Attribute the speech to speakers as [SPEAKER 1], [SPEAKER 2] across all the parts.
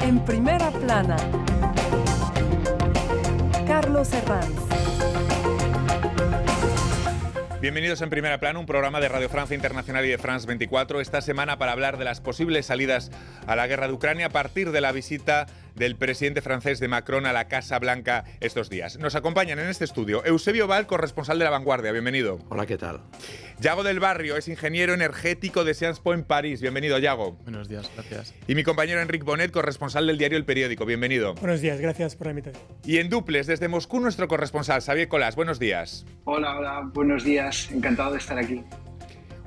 [SPEAKER 1] En primera plana, Carlos Herranz.
[SPEAKER 2] Bienvenidos en Primera Plana, un programa de Radio Francia Internacional y de France 24, esta semana para hablar de las posibles salidas a la guerra de Ucrania a partir de la visita del presidente francés de Macron a la Casa Blanca estos días. Nos acompañan en este estudio Eusebio Val, corresponsal de La Vanguardia. Bienvenido.
[SPEAKER 3] Hola, ¿qué tal?
[SPEAKER 2] Yago del Barrio es ingeniero energético de Sciences Po en París. Bienvenido, Yago.
[SPEAKER 4] Buenos días, gracias.
[SPEAKER 2] Y mi compañero Enric Bonet, corresponsal del diario El Periódico. Bienvenido.
[SPEAKER 5] Buenos días, gracias por la invitación.
[SPEAKER 2] Y en duples, desde Moscú, nuestro corresponsal, Xavier Colás. Buenos días.
[SPEAKER 6] Hola, buenos días. Encantado de estar aquí.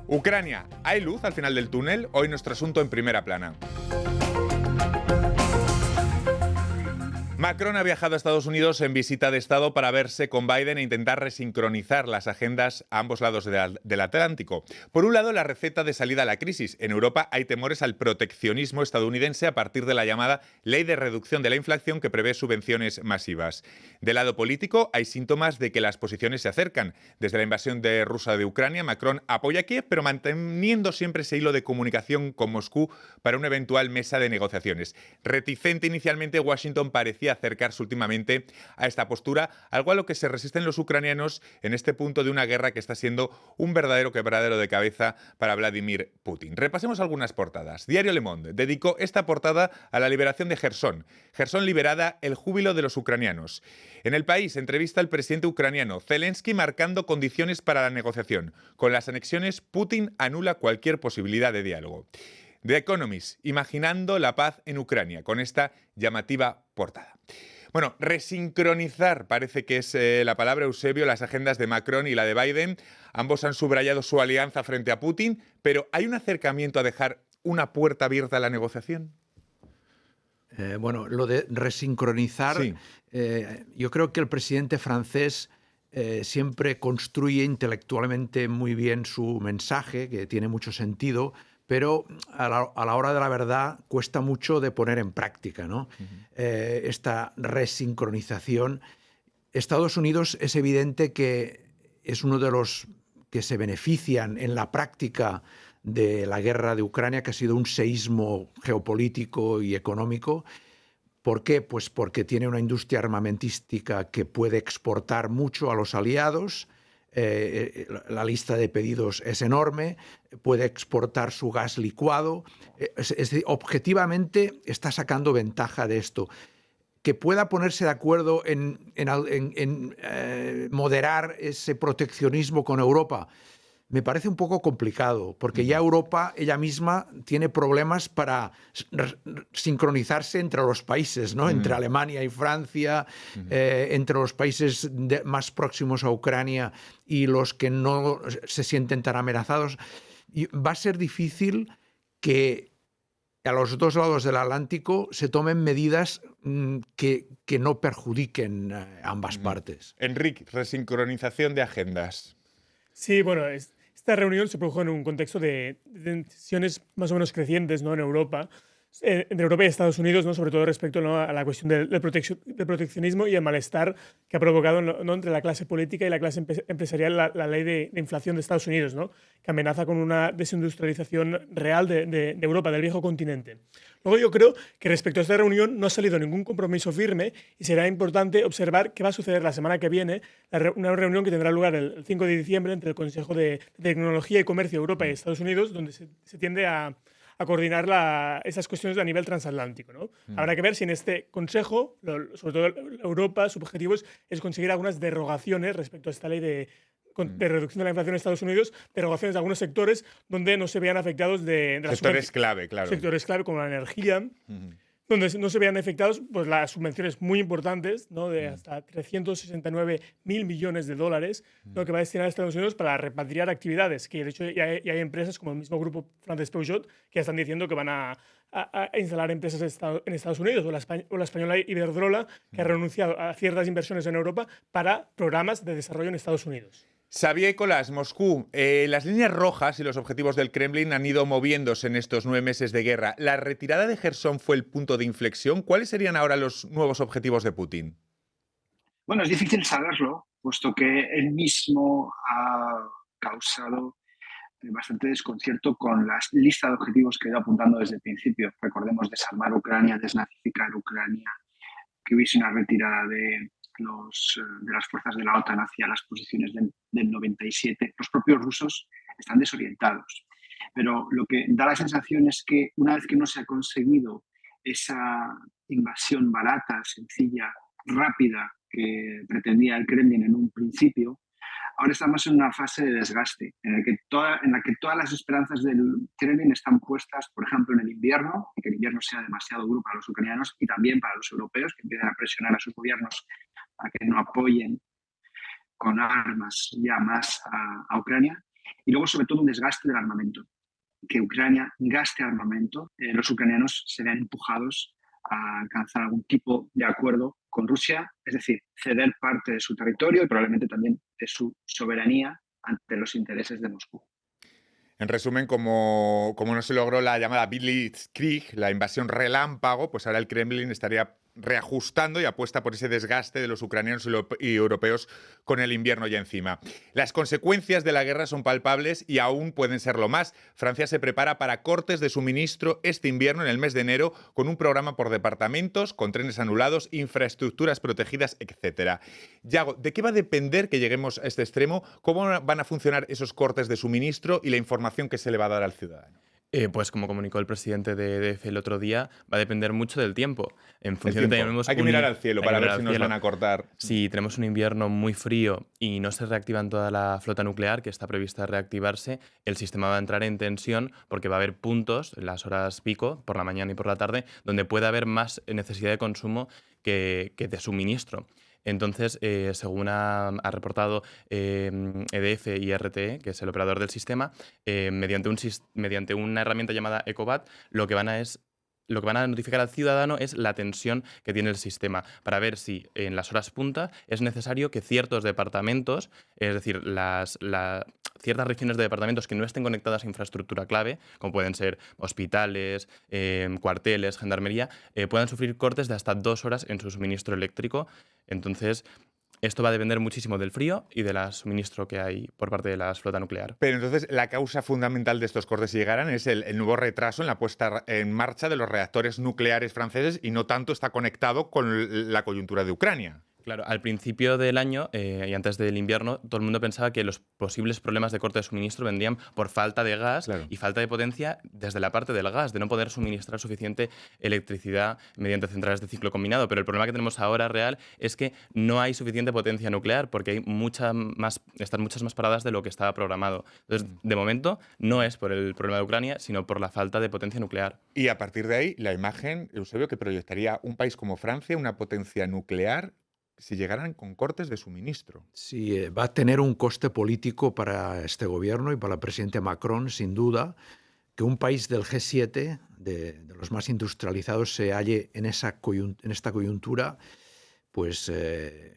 [SPEAKER 2] Ucrania, ¿hay luz al final del túnel? Hoy nuestro asunto en Primera Plana. Macron ha viajado a Estados Unidos en visita de Estado para verse con Biden e intentar resincronizar las agendas a ambos lados del Atlántico. Por un lado, la receta de salida a la crisis. En Europa hay temores al proteccionismo estadounidense a partir de la llamada Ley de Reducción de la Inflación que prevé subvenciones masivas. Del lado político, hay síntomas de que las posiciones se acercan. Desde la invasión rusa de Ucrania, Macron apoya a Kiev, pero manteniendo siempre ese hilo de comunicación con Moscú para una eventual mesa de negociaciones. Reticente inicialmente, Washington parecía acercarse últimamente a esta postura, algo a lo que se resisten los ucranianos en este punto de una guerra que está siendo un verdadero quebradero de cabeza para Vladimir Putin. Repasemos algunas portadas. Diario Le Monde dedicó esta portada a la liberación de Jersón. Jersón liberada, el júbilo de los ucranianos. En El País, entrevista al presidente ucraniano Zelensky marcando condiciones para la negociación. Con las anexiones, Putin anula cualquier posibilidad de diálogo. The Economist, imaginando la paz en Ucrania, con esta llamativa portada. Bueno, resincronizar parece que es la palabra, Eusebio, las agendas de Macron y la de Biden. Ambos han subrayado su alianza frente a Putin, pero ¿hay un acercamiento a dejar una puerta abierta a la negociación?
[SPEAKER 3] Bueno, lo de resincronizar, sí. Yo creo que el presidente francés siempre construye intelectualmente muy bien su mensaje, que tiene mucho sentido, pero a la hora de la verdad cuesta mucho de poner en práctica, ¿no? Esta resincronización. Estados Unidos es evidente que es uno de los que se benefician en la práctica de la guerra de Ucrania, que ha sido un seísmo geopolítico y económico. ¿Por qué? Pues porque tiene una industria armamentística que puede exportar mucho a los aliados. La lista de pedidos es enorme, puede exportar su gas licuado, objetivamente está sacando ventaja de esto. Que pueda ponerse de acuerdo en moderar ese proteccionismo con Europa, me parece un poco complicado, porque ya Europa ella misma tiene problemas para sincronizarse entre los países, ¿no? Entre Alemania y Francia, entre los países más próximos a Ucrania y los que no se sienten tan amenazados. Y va a ser difícil que a los dos lados del Atlántico se tomen medidas que no perjudiquen ambas partes.
[SPEAKER 2] Enric, resincronización de agendas.
[SPEAKER 5] Sí, bueno, esta reunión se produjo en un contexto de tensiones más o menos crecientes, ¿no?, en Europa, entre Europa y Estados Unidos, ¿no?, sobre todo respecto, ¿no?, a la cuestión del proteccionismo y el malestar que ha provocado, ¿no?, entre la clase política y la clase empresarial la ley de inflación de Estados Unidos, ¿no?, que amenaza con una desindustrialización real de Europa, del viejo continente. Luego yo creo que respecto a esta reunión no ha salido ningún compromiso firme y será importante observar qué va a suceder la semana que viene, una reunión que tendrá lugar el 5 de diciembre entre el Consejo de Tecnología y Comercio de Europa y Estados Unidos, donde se tiende a coordinar esas cuestiones a nivel transatlántico, ¿no? Habrá que ver si en este Consejo, sobre todo Europa, su objetivo es conseguir algunas derogaciones respecto a esta ley de reducción de la inflación en Estados Unidos, derogaciones de algunos sectores donde no se vean afectados de
[SPEAKER 2] sectores clave, claro.
[SPEAKER 5] Sectores clave como la energía, donde no se vean afectados pues, las subvenciones muy importantes, ¿no?, de hasta 369.000 millones de dólares, ¿no?, que va a destinar a Estados Unidos para repatriar actividades, que de hecho ya hay empresas como el mismo grupo francés Peugeot que ya están diciendo que van a instalar empresas en Estados Unidos, o la española Iberdrola, que ha renunciado a ciertas inversiones en Europa para programas de desarrollo en Estados Unidos.
[SPEAKER 2] Xavier Colás, Moscú. Las líneas rojas y los objetivos del Kremlin han ido moviéndose en estos 9 meses de guerra. ¿La retirada de Jersón fue el punto de inflexión? ¿Cuáles serían ahora los nuevos objetivos de Putin?
[SPEAKER 6] Bueno, es difícil saberlo, puesto que él mismo ha causado bastante desconcierto con la lista de objetivos que he ido apuntando desde el principio. Recordemos desarmar Ucrania, desnazificar Ucrania, que hubiese una retirada de las fuerzas de la OTAN hacia las posiciones del 97. Los propios rusos están desorientados. Pero lo que da la sensación es que una vez que no se ha conseguido esa invasión barata, sencilla, rápida que pretendía el Kremlin en un principio, ahora estamos en una fase de desgaste en la que todas las esperanzas del Kremlin están puestas, por ejemplo, en el invierno, y que el invierno sea demasiado duro para los ucranianos y también para los europeos, que empiecen a presionar a sus gobiernos a que no apoyen con armas ya más a Ucrania. Y luego, sobre todo, un desgaste del armamento. Que Ucrania gaste armamento, los ucranianos se vean empujados a alcanzar algún tipo de acuerdo con Rusia, es decir, ceder parte de su territorio y probablemente también de su soberanía ante los intereses de Moscú.
[SPEAKER 2] En resumen, como no se logró la llamada Blitzkrieg, la invasión relámpago, pues ahora el Kremlin estaría reajustando y apuesta por ese desgaste de los ucranianos y europeos con el invierno ya encima. Las consecuencias de la guerra son palpables y aún pueden serlo más. Francia se prepara para cortes de suministro este invierno en el mes de enero con un programa por departamentos, con trenes anulados, infraestructuras protegidas, etc. Yago, ¿de qué va a depender que lleguemos a este extremo? ¿Cómo van a funcionar esos cortes de suministro y la información que se le va a dar al ciudadano?
[SPEAKER 4] Pues como comunicó el presidente de EDF el otro día, va a depender mucho del tiempo. En función
[SPEAKER 2] de
[SPEAKER 4] hay
[SPEAKER 2] que mirar al cielo para ver si nos van a cortar.
[SPEAKER 4] Si tenemos un invierno muy frío y no se reactivan toda la flota nuclear, que está prevista reactivarse, el sistema va a entrar en tensión porque va a haber puntos en las horas pico, por la mañana y por la tarde, donde puede haber más necesidad de consumo que de suministro. Entonces, según ha reportado EDF y RTE, que es el operador del sistema, mediante una herramienta llamada EcoBat, lo que van a notificar al ciudadano es la tensión que tiene el sistema para ver si en las horas punta es necesario que ciertos departamentos, es decir, ciertas regiones de departamentos que no estén conectadas a infraestructura clave, como pueden ser hospitales, cuarteles, gendarmería, puedan sufrir cortes de hasta 2 horas en su suministro eléctrico. Entonces, esto va a depender muchísimo del frío y del suministro que hay por parte de la flota nuclear.
[SPEAKER 2] Pero entonces la causa fundamental de estos cortes, si llegaran, es el nuevo retraso en la puesta en marcha de los reactores nucleares franceses y no tanto está conectado con la coyuntura de Ucrania.
[SPEAKER 4] Claro, al principio del año y antes del invierno, todo el mundo pensaba que los posibles problemas de corte de suministro vendrían por falta de gas y falta de potencia desde la parte del gas, de no poder suministrar suficiente electricidad mediante centrales de ciclo combinado. Pero el problema que tenemos ahora real es que no hay suficiente potencia nuclear porque hay están muchas más paradas de lo que estaba programado. Entonces, de momento, no es por el problema de Ucrania, sino por la falta de potencia nuclear.
[SPEAKER 2] Y a partir de ahí, la imagen, Eusebio, que proyectaría un país como Francia, una potencia nuclear, si llegaran con cortes de suministro.
[SPEAKER 3] Sí, va a tener un coste político para este gobierno y para el presidente Macron, sin duda, que un país del G7, de los más industrializados, se halle en esta coyuntura, pues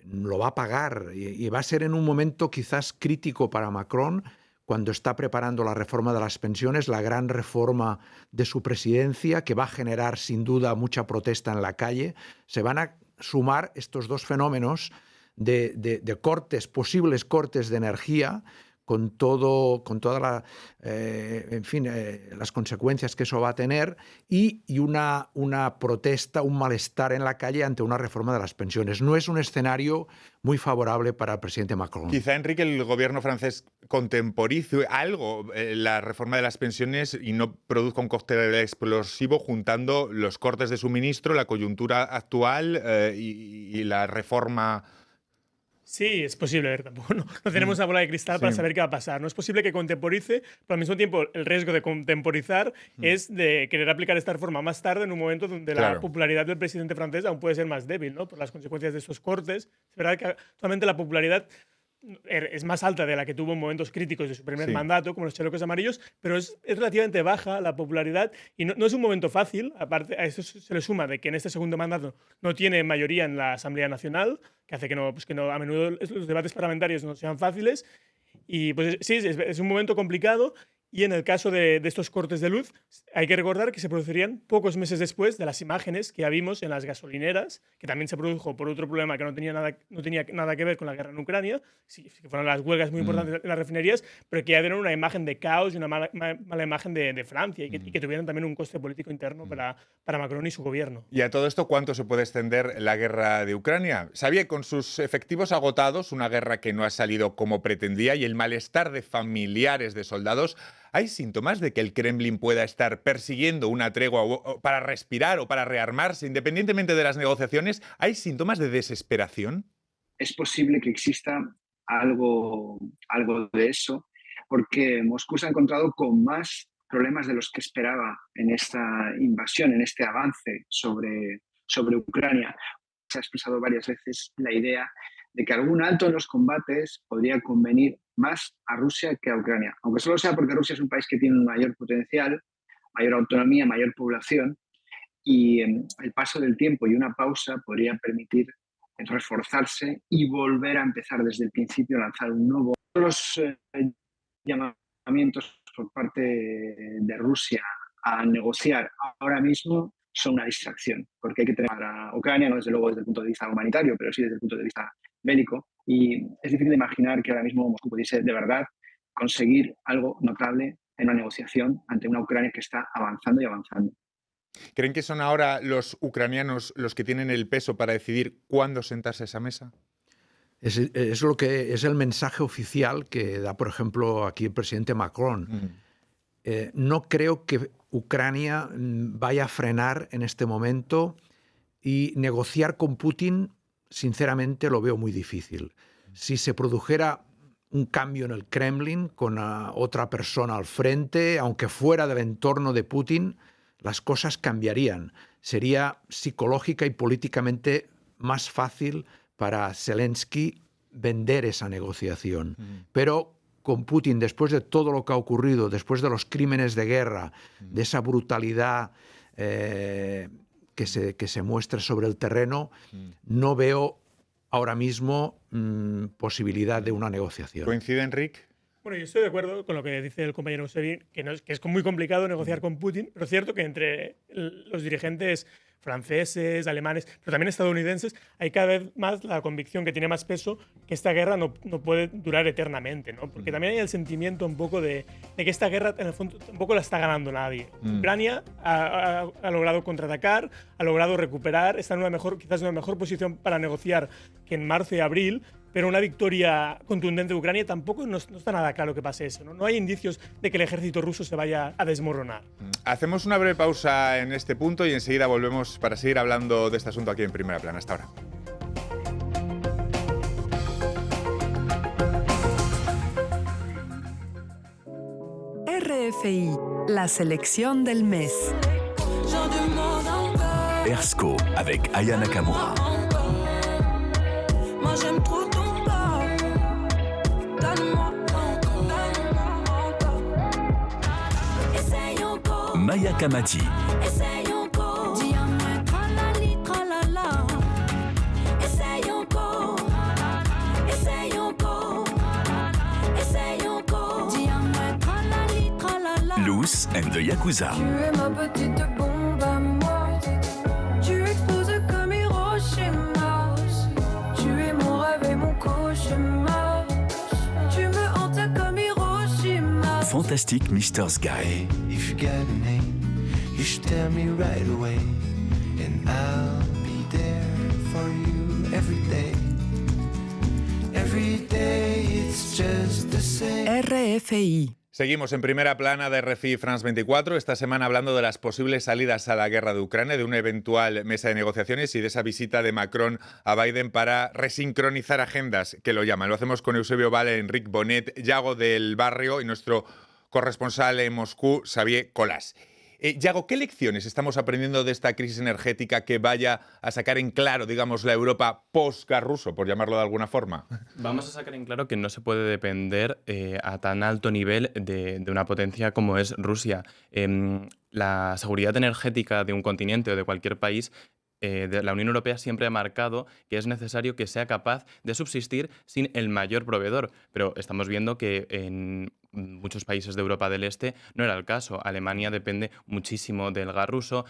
[SPEAKER 3] lo va a pagar. Y va a ser en un momento quizás crítico para Macron, cuando está preparando la reforma de las pensiones, la gran reforma de su presidencia, que va a generar sin duda mucha protesta en la calle. Se van a sumar estos dos fenómenos de cortes, posibles cortes de energía, con todas las consecuencias que eso va a tener y una protesta, un malestar en la calle ante una reforma de las pensiones. No es un escenario muy favorable para el presidente Macron.
[SPEAKER 2] Quizá, Enrique, el gobierno francés contemporice algo la reforma de las pensiones y no produzca un cóctel explosivo juntando los cortes de suministro, la coyuntura actual y la reforma.
[SPEAKER 5] Sí, es posible. A ver, tampoco no tenemos una bola de cristal para saber qué va a pasar. No es posible que contemporice, pero al mismo tiempo el riesgo de contemporizar es de querer aplicar esta reforma más tarde en un momento donde la popularidad del presidente francés aún puede ser más débil, ¿no? Por las consecuencias de estos cortes. Es verdad que actualmente la popularidad es más alta de la que tuvo en momentos críticos de su primer mandato, como los chalecos amarillos, pero es relativamente baja la popularidad y no es un momento fácil. Aparte, a eso se le suma de que en este segundo mandato no tiene mayoría en la Asamblea Nacional, que hace que a menudo los debates parlamentarios no sean fáciles. Y pues sí, es un momento complicado Y en el caso de estos cortes de luz, hay que recordar que se producirían pocos meses después de las imágenes que ya vimos en las gasolineras, que también se produjo por otro problema que no tenía nada que ver con la guerra en Ucrania, sí, que fueron las huelgas muy importantes en las refinerías, pero que ya dieron una imagen de caos y una mala imagen de Francia y que tuvieron también un coste político interno para Macron y su gobierno.
[SPEAKER 2] ¿Y a todo esto cuánto se puede extender la guerra de Ucrania? Xavier, con sus efectivos agotados, una guerra que no ha salido como pretendía y el malestar de familiares de soldados, ¿hay síntomas de que el Kremlin pueda estar persiguiendo una tregua para respirar o para rearmarse, independientemente de las negociaciones? ¿Hay síntomas de desesperación?
[SPEAKER 6] Es posible que exista algo de eso, porque Moscú se ha encontrado con más problemas de los que esperaba en esta invasión, en este avance sobre Ucrania. Se ha expresado varias veces la idea de que algún alto en los combates podría convenir más a Rusia que a Ucrania, aunque solo sea porque Rusia es un país que tiene un mayor potencial, mayor autonomía, mayor población, y el paso del tiempo y una pausa podría permitir reforzarse y volver a empezar desde el principio, lanzar un nuevo. Los llamamientos por parte de Rusia a negociar ahora mismo son una distracción, porque hay que tener a Ucrania, no desde luego desde el punto de vista humanitario, pero sí desde el punto de vista bélico, y es difícil de imaginar que ahora mismo Moscú pudiese de verdad conseguir algo notable en una negociación ante una Ucrania que está avanzando y avanzando.
[SPEAKER 2] ¿Creen que son ahora los ucranianos los que tienen el peso para decidir cuándo sentarse a esa mesa?
[SPEAKER 3] Es lo que es el mensaje oficial que da, por ejemplo, aquí el presidente Macron. No creo que Ucrania vaya a frenar en este momento, y negociar con Putin, sinceramente, lo veo muy difícil. Si se produjera un cambio en el Kremlin con otra persona al frente, aunque fuera del entorno de Putin, las cosas cambiarían. Sería psicológica y políticamente más fácil para Zelensky vender esa negociación. Pero con Putin, después de todo lo que ha ocurrido, después de los crímenes de guerra, de esa brutalidad que se muestra sobre el terreno, no veo ahora mismo posibilidad de una negociación.
[SPEAKER 2] ¿Coincide, Enrique?
[SPEAKER 5] Bueno, yo estoy de acuerdo con lo que dice el compañero Xavier, que es muy complicado negociar con Putin, pero es cierto que entre los dirigentes franceses, alemanes, pero también estadounidenses, hay cada vez más la convicción que tiene más peso que esta guerra no puede durar eternamente, ¿no? Porque también hay el sentimiento un poco de que esta guerra, en el fondo, tampoco la está ganando nadie. Ucrania ha logrado contraatacar, ha logrado recuperar, está en quizás en una mejor posición para negociar que en marzo y abril, pero una victoria contundente de Ucrania tampoco no está nada claro que pase eso, ¿no? No hay indicios de que el ejército ruso se vaya a desmoronar.
[SPEAKER 2] Hacemos una breve pausa en este punto y enseguida volvemos para seguir hablando de este asunto aquí en Primera Plana. Hasta ahora.
[SPEAKER 1] RFI, la selección del mes.
[SPEAKER 7] Ersco avec Aya Nakamura. Maya Kamati. Loose and the Yakuza.
[SPEAKER 8] Tu es ma petite bombe à moi. Tu exploses comme Hiroshima. Tu es mon rêve et mon cauchemar. Tu me hantes comme Hiroshima.
[SPEAKER 7] Fantastic Mr. Sky.
[SPEAKER 9] If you got a name, you should tell me right away. And I'll be there for you every day. Every day it's just the same.
[SPEAKER 1] RFI.
[SPEAKER 2] Seguimos en Primera Plana de RFI France 24, esta semana hablando de las posibles salidas a la guerra de Ucrania, de una eventual mesa de negociaciones y de esa visita de Macron a Biden para resincronizar agendas, que lo llaman. Lo hacemos con Eusebio Vale, Enrique Bonet, Yago del Barrio y nuestro corresponsal en Moscú, Xavier Colas. Yago, ¿qué lecciones estamos aprendiendo de esta crisis energética que vaya a sacar en claro, digamos, la Europa post-gas ruso, por llamarlo de alguna forma?
[SPEAKER 4] Vamos a sacar en claro que no se puede depender a tan alto nivel de una potencia como es Rusia. La seguridad energética de un continente o de cualquier país, de la Unión Europea siempre ha marcado que es necesario que sea capaz de subsistir sin el mayor proveedor, pero estamos viendo que en muchos países de Europa del Este no era el caso. Alemania depende muchísimo del gas ruso,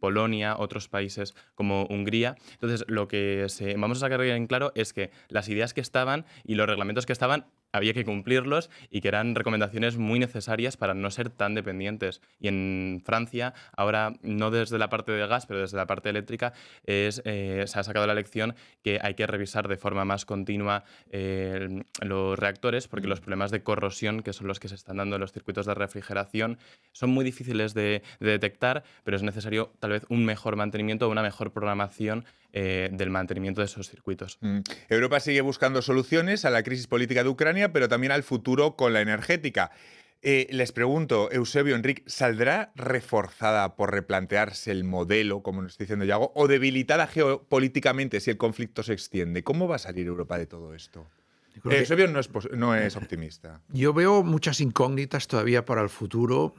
[SPEAKER 4] Polonia, otros países como Hungría. Entonces, lo que vamos a sacar en claro es que las ideas que estaban y los reglamentos que estaban había que cumplirlos y que eran recomendaciones muy necesarias para no ser tan dependientes. Y en Francia, ahora no desde la parte de gas, pero desde la parte eléctrica, se ha sacado la lección que hay que revisar de forma más continua los reactores, porque los problemas de corrosión, que son los que se están dando en los circuitos de refrigeración, son muy difíciles de detectar, pero es necesario tal vez un mejor mantenimiento o una mejor programación del mantenimiento de esos circuitos.
[SPEAKER 2] Europa sigue buscando soluciones a la crisis política de Ucrania, pero también al futuro con la energética. Les pregunto, Eusebio, Enric, ¿saldrá reforzada por replantearse el modelo, como nos está diciendo Yago, o debilitada geopolíticamente si el conflicto se extiende? ¿Cómo va a salir Europa de todo esto? Eusebio no es optimista.
[SPEAKER 3] Yo veo muchas incógnitas todavía para el futuro.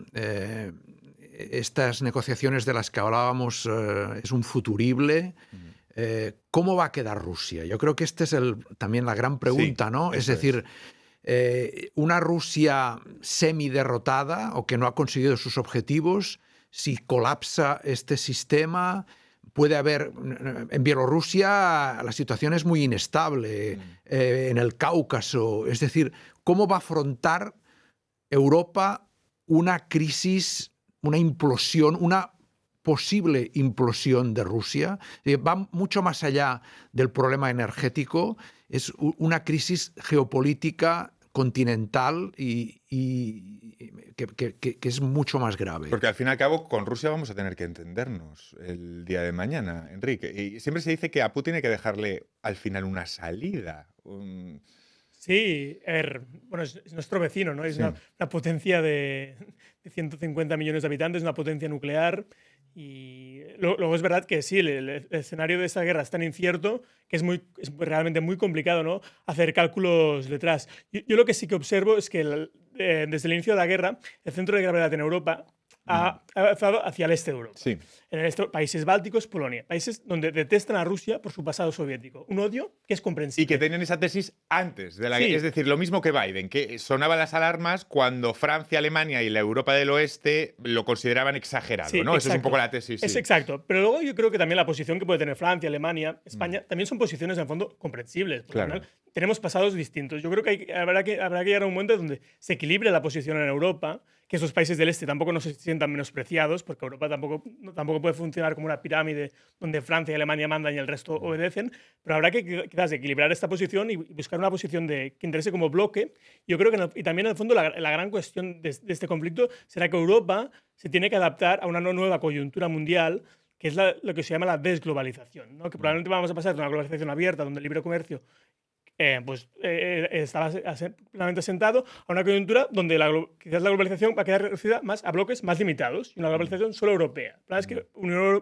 [SPEAKER 3] Estas negociaciones de las que hablábamos es un futurible. ¿Cómo va a quedar Rusia? Yo creo que esta es también la gran pregunta,
[SPEAKER 2] Sí,
[SPEAKER 3] ¿no? Es decir, una Rusia semi-derrotada o que no ha conseguido sus objetivos, si colapsa este sistema, puede haber... En Bielorrusia la situación es muy inestable, en el Cáucaso. Es decir, ¿cómo va a afrontar Europa una crisis, una implosión, una posible implosión de Rusia? Va mucho más allá del problema energético, es una crisis geopolítica continental y que es mucho más grave.
[SPEAKER 2] Porque al fin y al cabo con Rusia vamos a tener que entendernos el día de mañana, Enrique. Y siempre se dice que a Putin hay que dejarle al final una salida.
[SPEAKER 5] Sí, bueno, es nuestro vecino, ¿no? Es
[SPEAKER 2] Sí.
[SPEAKER 5] una potencia de 150 millones de habitantes, una potencia nuclear. Y luego es verdad que sí, el escenario de esta guerra es tan incierto que es realmente muy complicado, ¿no? Hacer cálculos detrás. Yo lo que sí que observo es que desde el inicio de la guerra, el centro de gravedad en Europa ha avanzado hacia el este de Europa.
[SPEAKER 2] Sí.
[SPEAKER 5] En el este, países bálticos, Polonia, países donde detestan a Rusia por su pasado soviético. Un odio que es comprensible.
[SPEAKER 2] Y que tenían esa tesis antes de la
[SPEAKER 5] Sí.
[SPEAKER 2] guerra. Es decir, lo mismo que Biden, que sonaban las alarmas cuando Francia, Alemania y la Europa del Oeste lo consideraban exagerado,
[SPEAKER 5] Sí,
[SPEAKER 2] ¿no? Esa es un
[SPEAKER 5] exacto.
[SPEAKER 2] poco la tesis.
[SPEAKER 5] Es
[SPEAKER 2] Sí.
[SPEAKER 5] exacto. Pero luego yo creo que también la posición que puede tener Francia, Alemania, España, también son posiciones en el fondo comprensibles. Porque
[SPEAKER 2] Claro.
[SPEAKER 5] al final tenemos pasados distintos. Yo creo que habrá que llegar a un momento donde se equilibre la posición en Europa, que esos países del este tampoco no se sientan menospreciados, porque Europa tampoco puede funcionar como una pirámide donde Francia y Alemania mandan y el resto obedecen. Pero habrá que quizás equilibrar esta posición y buscar una posición que interese como bloque. Yo creo que y también en el fondo la gran cuestión de este conflicto será que Europa se tiene que adaptar a una nueva coyuntura mundial, que es lo que se llama la desglobalización, ¿no? Que probablemente vamos a pasar de una globalización abierta donde el libre comercio estaba plenamente asentado a una coyuntura donde quizás la globalización va a quedar reducida más a bloques más limitados y una globalización solo europea. La verdad es que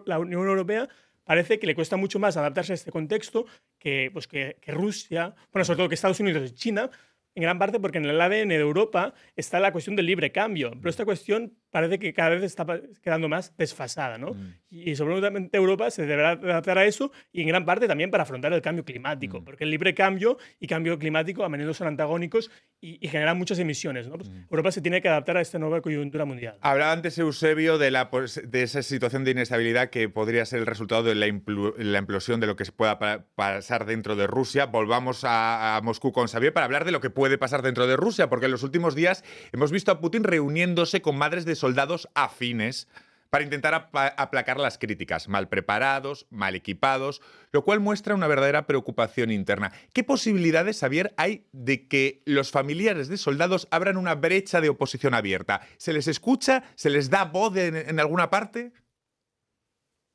[SPEAKER 5] la Unión Europea parece que le cuesta mucho más adaptarse a este contexto que Rusia, bueno, sobre todo que Estados Unidos y China, en gran parte porque en el ADN de Europa está la cuestión del libre cambio, pero esta cuestión parece que cada vez está quedando más desfasada, ¿no? Y seguramente Europa se deberá adaptar a eso y en gran parte también para afrontar el cambio climático, porque el libre cambio y cambio climático a menudo son antagónicos y generan muchas emisiones, ¿no? Pues Europa se tiene que adaptar a esta nueva coyuntura mundial.
[SPEAKER 2] Hablaba antes Eusebio de esa situación de inestabilidad que podría ser el resultado de la implosión de lo que se pueda pasar dentro de Rusia. Volvamos a Moscú con Xavier para hablar de lo que puede pasar dentro de Rusia, porque en los últimos días hemos visto a Putin reuniéndose con madres de soldados afines para intentar aplacar las críticas, mal preparados, mal equipados, lo cual muestra una verdadera preocupación interna. ¿Qué posibilidades, Xavier, hay de que los familiares de soldados abran una brecha de oposición abierta? ¿Se les escucha? ¿Se les da voz en alguna parte?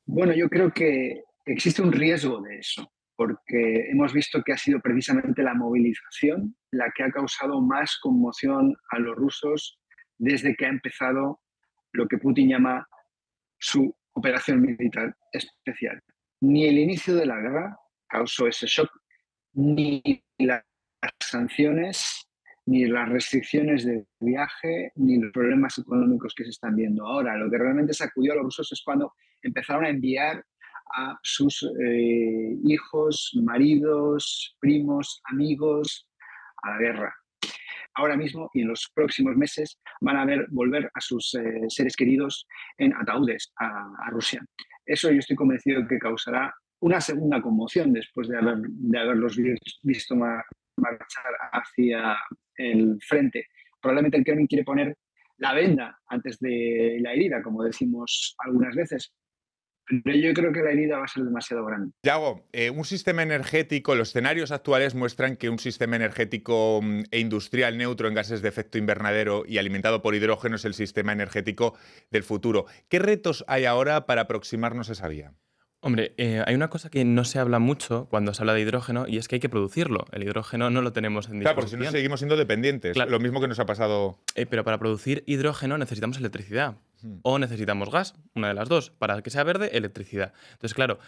[SPEAKER 6] Bueno, yo creo que existe un riesgo de eso, porque hemos visto que ha sido precisamente la movilización la que ha causado más conmoción a los rusos desde que ha empezado lo que Putin llama su operación militar especial. Ni el inicio de la guerra causó ese shock, ni las sanciones, ni las restricciones de viaje, ni los problemas económicos que se están viendo ahora. Lo que realmente sacudió a los rusos es cuando empezaron a enviar a sus hijos, maridos, primos, amigos a la guerra. ahora mismo y en los próximos meses van a ver volver a sus seres queridos en ataúdes a Rusia. Eso yo estoy convencido que causará una segunda conmoción después de haberlos visto marchar hacia el frente. Probablemente el Kremlin quiere poner la venda antes de la herida, como decimos algunas veces, pero yo creo que la herida va a ser demasiado grande.
[SPEAKER 2] Yago, un sistema energético, los escenarios actuales muestran que un sistema energético e industrial neutro en gases de efecto invernadero y alimentado por hidrógeno es el sistema energético del futuro. ¿Qué retos hay ahora para aproximarnos a esa vía?
[SPEAKER 4] Hombre, hay una cosa que no se habla mucho cuando se habla de hidrógeno y es que hay que producirlo. El hidrógeno no lo tenemos en disposición.
[SPEAKER 2] Claro, porque si no seguimos siendo dependientes.
[SPEAKER 4] Claro.
[SPEAKER 2] Lo mismo que nos ha pasado.
[SPEAKER 4] Pero para producir hidrógeno necesitamos electricidad. O necesitamos gas, una de las dos. Para que sea verde, electricidad. Entonces, claro,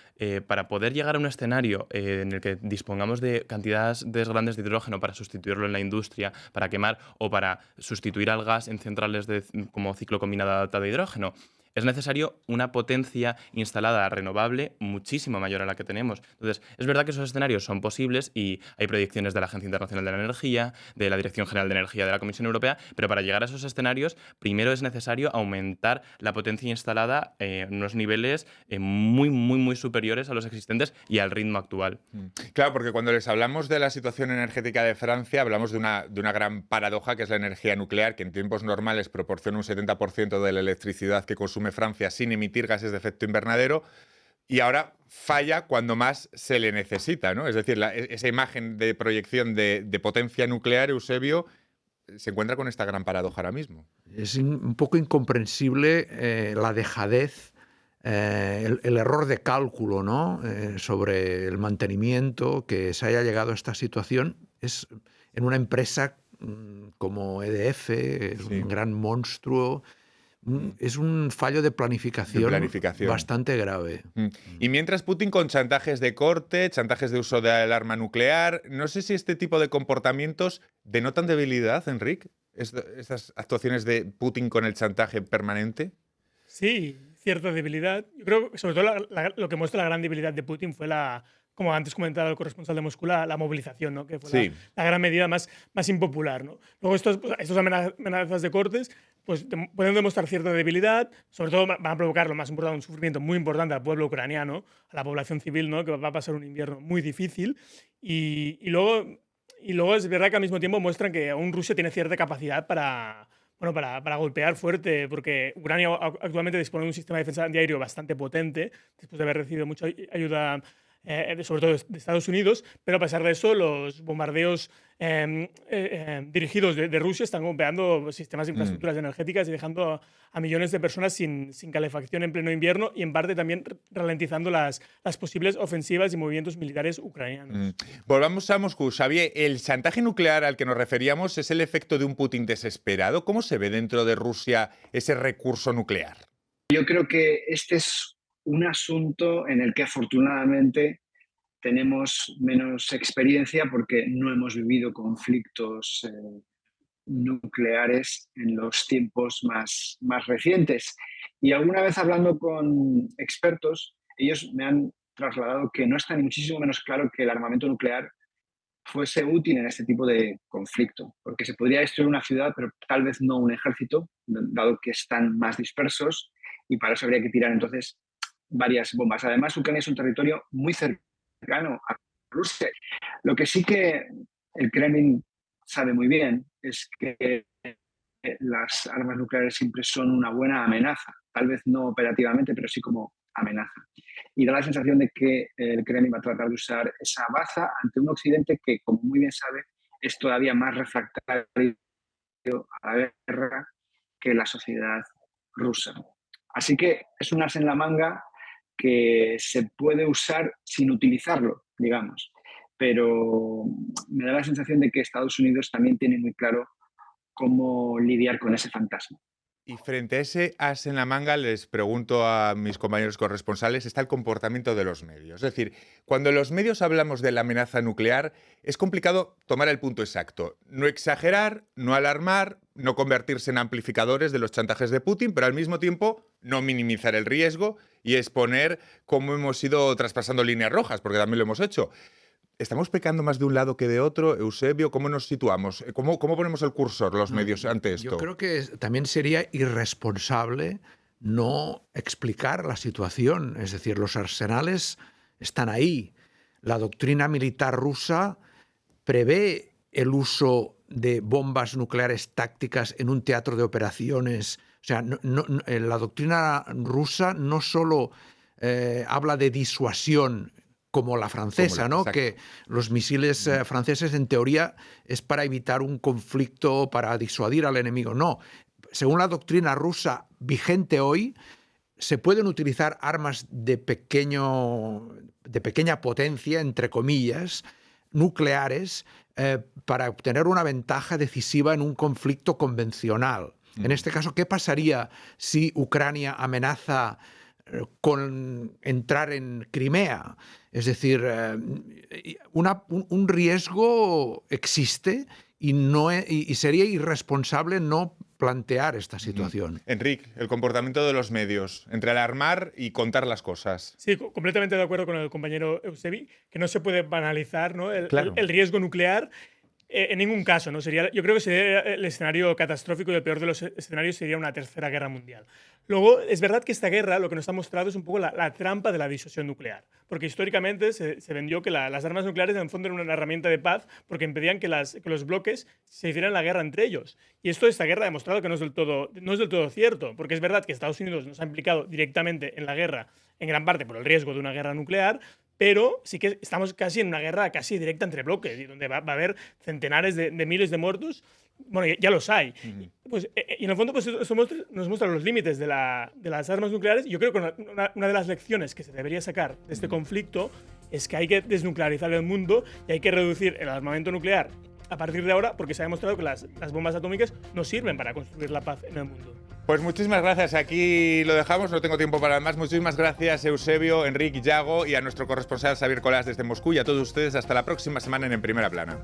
[SPEAKER 4] para poder llegar a un escenario en el que dispongamos de cantidades grandes de hidrógeno para sustituirlo en la industria, para quemar o para sustituir al gas en centrales como ciclo combinado adaptado de hidrógeno, es necesario una potencia instalada renovable muchísimo mayor a la que tenemos. Entonces, es verdad que esos escenarios son posibles y hay proyecciones de la Agencia Internacional de la Energía, de la Dirección General de Energía de la Comisión Europea, pero para llegar a esos escenarios, primero es necesario aumentar la potencia instalada en unos niveles muy superiores a los existentes y al ritmo actual.
[SPEAKER 2] Claro, porque cuando les hablamos de la situación energética de Francia, hablamos de una gran paradoja, que es la energía nuclear, que en tiempos normales proporciona un 70% de la electricidad que consume Francia sin emitir gases de efecto invernadero, y ahora falla cuando más se le necesita, ¿no? Es decir, esa imagen de proyección de potencia nuclear, Eusebio, se encuentra con esta gran paradoja ahora mismo.
[SPEAKER 3] Es un poco incomprensible la dejadez, el error de cálculo, ¿no? Sobre el mantenimiento, que se haya llegado a esta situación. Es en una empresa como EDF, es un gran monstruo. Es un fallo de planificación bastante grave.
[SPEAKER 2] Y mientras Putin con chantajes de corte, chantajes de uso del arma nuclear, no sé si este tipo de comportamientos denotan debilidad, Enric, estas actuaciones de Putin con el chantaje permanente.
[SPEAKER 5] Sí, cierta debilidad. Yo creo que sobre todo lo que muestra la gran debilidad de Putin fue como antes comentaba el corresponsal de Moscú, la movilización, ¿no? Que fue la gran medida más impopular, ¿no? Luego estos amenazas de cortes pues pueden demostrar cierta debilidad, sobre todo van a provocar, lo más importante, un sufrimiento muy importante al pueblo ucraniano, a la población civil, ¿no? Que va a pasar un invierno muy difícil. Y luego es verdad que al mismo tiempo muestran que aún Rusia tiene cierta capacidad para golpear fuerte, porque Ucrania actualmente dispone de un sistema de defensa antiaéreo bastante potente, después de haber recibido mucha ayuda sobre todo de Estados Unidos, pero a pesar de eso, los bombardeos dirigidos de Rusia están golpeando sistemas de infraestructuras energéticas y dejando a millones de personas sin calefacción en pleno invierno y en parte también ralentizando las posibles ofensivas y movimientos militares ucranianos.
[SPEAKER 2] Volvamos a Moscú. Xavier, el chantaje nuclear al que nos referíamos es el efecto de un Putin desesperado. ¿Cómo se ve dentro de Rusia ese recurso nuclear?
[SPEAKER 6] Yo creo que este es un asunto en el que afortunadamente tenemos menos experiencia porque no hemos vivido conflictos nucleares en los tiempos más recientes. Y alguna vez hablando con expertos, ellos me han trasladado que no está ni muchísimo menos claro que el armamento nuclear fuese útil en este tipo de conflicto, porque se podría destruir una ciudad, pero tal vez no un ejército, dado que están más dispersos, y para eso habría que tirar entonces varias bombas. Además, Ucrania es un territorio muy cercano a Rusia. Lo que sí que el Kremlin sabe muy bien es que las armas nucleares siempre son una buena amenaza, tal vez no operativamente, pero sí como amenaza. Y da la sensación de que el Kremlin va a tratar de usar esa baza ante un Occidente que, como muy bien sabe, es todavía más refractario a la guerra que la sociedad rusa. Así que es un as en la manga que se puede usar sin utilizarlo, digamos. Pero me da la sensación de que Estados Unidos también tiene muy claro cómo lidiar con ese fantasma.
[SPEAKER 2] Y frente a ese as en la manga, les pregunto a mis compañeros corresponsales, está el comportamiento de los medios. Es decir, cuando en los medios hablamos de la amenaza nuclear, es complicado tomar el punto exacto. No exagerar, no alarmar, no convertirse en amplificadores de los chantajes de Putin, pero al mismo tiempo no minimizar el riesgo y exponer cómo hemos ido traspasando líneas rojas, porque también lo hemos hecho. ¿Estamos pecando más de un lado que de otro? Eusebio, ¿cómo nos situamos? ¿Cómo ponemos el cursor, los medios, ante esto?
[SPEAKER 3] Yo creo que también sería irresponsable no explicar la situación. Es decir, los arsenales están ahí. La doctrina militar rusa prevé el uso de bombas nucleares tácticas en un teatro de operaciones. O sea, la doctrina rusa no solo habla de disuasión como la francesa, ¿no? Que los misiles franceses, en teoría, es para evitar un conflicto, para disuadir al enemigo. No. Según la doctrina rusa vigente hoy, se pueden utilizar armas de pequeña potencia, entre comillas, nucleares, para obtener una ventaja decisiva en un conflicto convencional. En este caso, ¿qué pasaría si Ucrania amenaza con entrar en Crimea? Es decir, un riesgo existe y sería irresponsable no plantear esta situación.
[SPEAKER 2] Enrique, el comportamiento de los medios, entre alarmar y contar las cosas.
[SPEAKER 5] Sí, completamente de acuerdo con el compañero Eusebi, que no se puede banalizar, ¿no? el riesgo nuclear. En ningún caso, ¿no? Yo creo que sería el escenario catastrófico y el peor de los escenarios sería una tercera guerra mundial. Luego, es verdad que esta guerra lo que nos ha mostrado es un poco la trampa de la disuasión nuclear, porque históricamente se vendió que las armas nucleares en el fondo eran una herramienta de paz porque impedían que los bloques se hicieran la guerra entre ellos. Y esta guerra ha demostrado que no es del todo cierto, porque es verdad que Estados Unidos nos ha implicado directamente en la guerra, en gran parte por el riesgo de una guerra nuclear, pero sí que estamos casi en una guerra casi directa entre bloques, y donde va a haber centenares de miles de muertos. Bueno, ya los hay. Y en el fondo eso nos muestra los límites de las armas nucleares. Yo creo que una de las lecciones que se debería sacar de este conflicto es que hay que desnuclearizar el mundo y hay que reducir el armamento nuclear a partir de ahora, porque se ha demostrado que las bombas atómicas no sirven para construir la paz en el mundo.
[SPEAKER 2] Pues muchísimas gracias. Aquí lo dejamos, no tengo tiempo para más. Muchísimas gracias, Eusebio, Enrique, Yago, y a nuestro corresponsal Xavier Colás desde Moscú, y a todos ustedes hasta la próxima semana en Primera Plana.